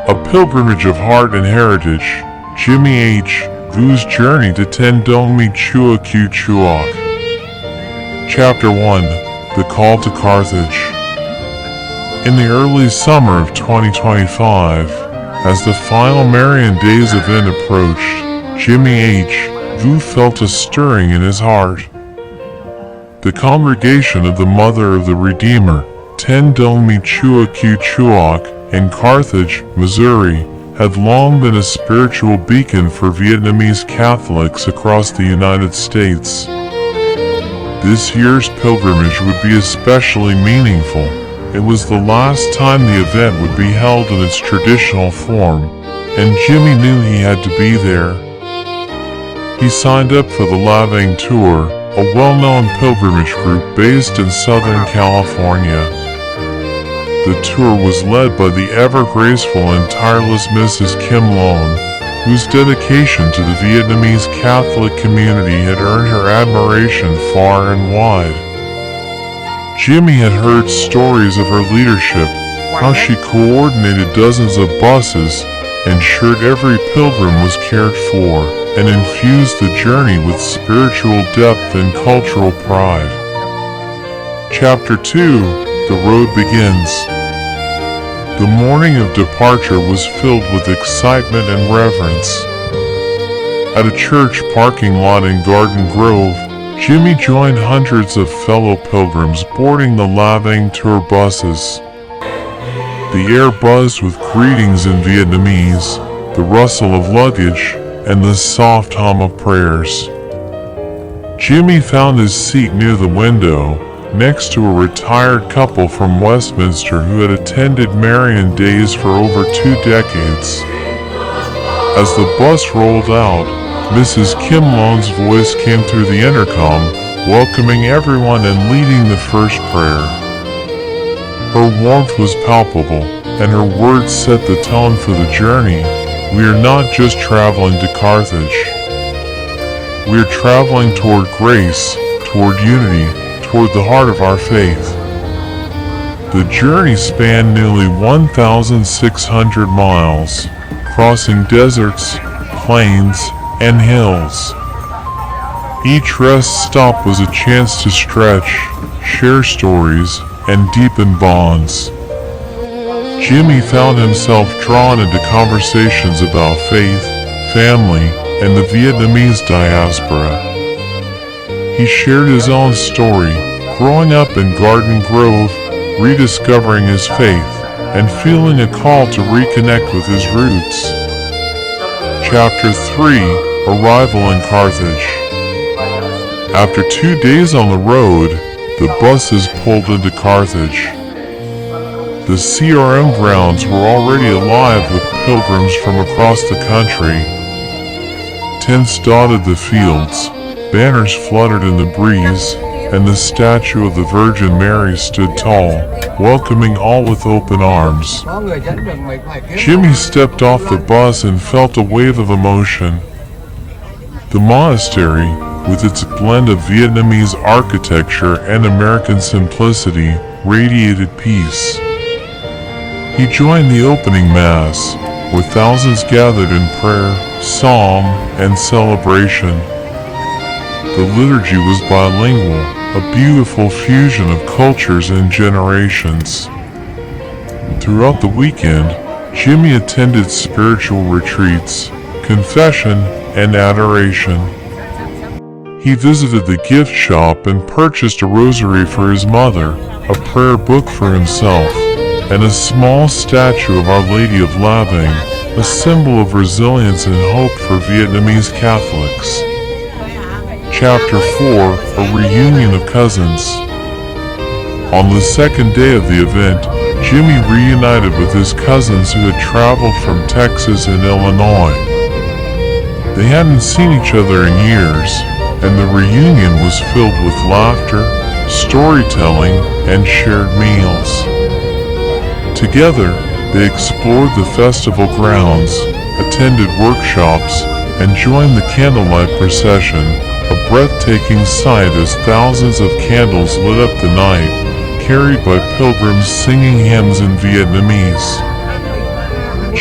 A Pilgrimage of Heart and Heritage, Jimmy H. Vu's Journey to Ten Dong Mi Chua Q Chuok. Chapter 1, The Call to Carthage. In the early summer of 2025, as the final Marian Days event approached, Jimmy H. Vu felt a stirring in his heart. The congregation of the Mother of the Redeemer, Ten Dong Mi Chua Q Chuok, in Carthage, Missouri, had long been a spiritual beacon for Vietnamese Catholics across the United States. This year's pilgrimage would be especially meaningful. It was the last time the event would be held in its traditional form, and Jimmy knew he had to be there. He signed up for the Lavang Tour, a well-known pilgrimage group based in Southern California. The tour was led by the ever-graceful and tireless Mrs. Kim Loan, whose dedication to the Vietnamese Catholic community had earned her admiration far and wide. Jimmy had heard stories of her leadership, how she coordinated dozens of buses, ensured every pilgrim was cared for, and infused the journey with spiritual depth and cultural pride. Chapter 2, The Road Begins. The morning of departure was filled with excitement and reverence. At a church parking lot in Garden Grove, Jimmy joined hundreds of fellow pilgrims boarding the Lavang Tour buses. The air buzzed with greetings in Vietnamese, the rustle of luggage, and the soft hum of prayers. Jimmy found his seat near the window, next to a retired couple from Westminster who had attended Marian Days for over 2 decades. As the bus rolled out, Mrs. Kim Loan's voice came through the intercom, welcoming everyone and leading the first prayer. Her warmth was palpable, and her words set the tone for the journey. We are not just traveling to Carthage. We are traveling toward grace, toward unity, toward the heart of our faith. The journey spanned nearly 1,600 miles, crossing deserts, plains, and hills. Each rest stop was a chance to stretch, share stories, and deepen bonds. Jimmy found himself drawn into conversations about faith, family, and the Vietnamese diaspora. He shared his own story, growing up in Garden Grove, rediscovering his faith, and feeling a call to reconnect with his roots. Chapter 3, Arrival in Carthage. After 2 days on the road, the buses pulled into Carthage. The CRM grounds were already alive with pilgrims from across the country. Tents dotted the fields, banners fluttered in the breeze, and the statue of the Virgin Mary stood tall, welcoming all with open arms. Jimmy stepped off the bus and felt a wave of emotion. The monastery, with its blend of Vietnamese architecture and American simplicity, radiated peace. He joined the opening Mass, where thousands gathered in prayer, psalm, and celebration. The liturgy was bilingual, a beautiful fusion of cultures and generations. Throughout the weekend, Jimmy attended spiritual retreats, confession, and adoration. He visited the gift shop and purchased a rosary for his mother, a prayer book for himself, and a small statue of Our Lady of Lavang, a symbol of resilience and hope for Vietnamese Catholics. Chapter 4, A Reunion of Cousins. On the second day of the event, Jimmy reunited with his cousins who had traveled from Texas and Illinois. They hadn't seen each other in years, and the reunion was filled with laughter, storytelling, and shared meals. Together, they explored the festival grounds, attended workshops, and joined the candlelight procession, a breathtaking sight as thousands of candles lit up the night, carried by pilgrims singing hymns in Vietnamese.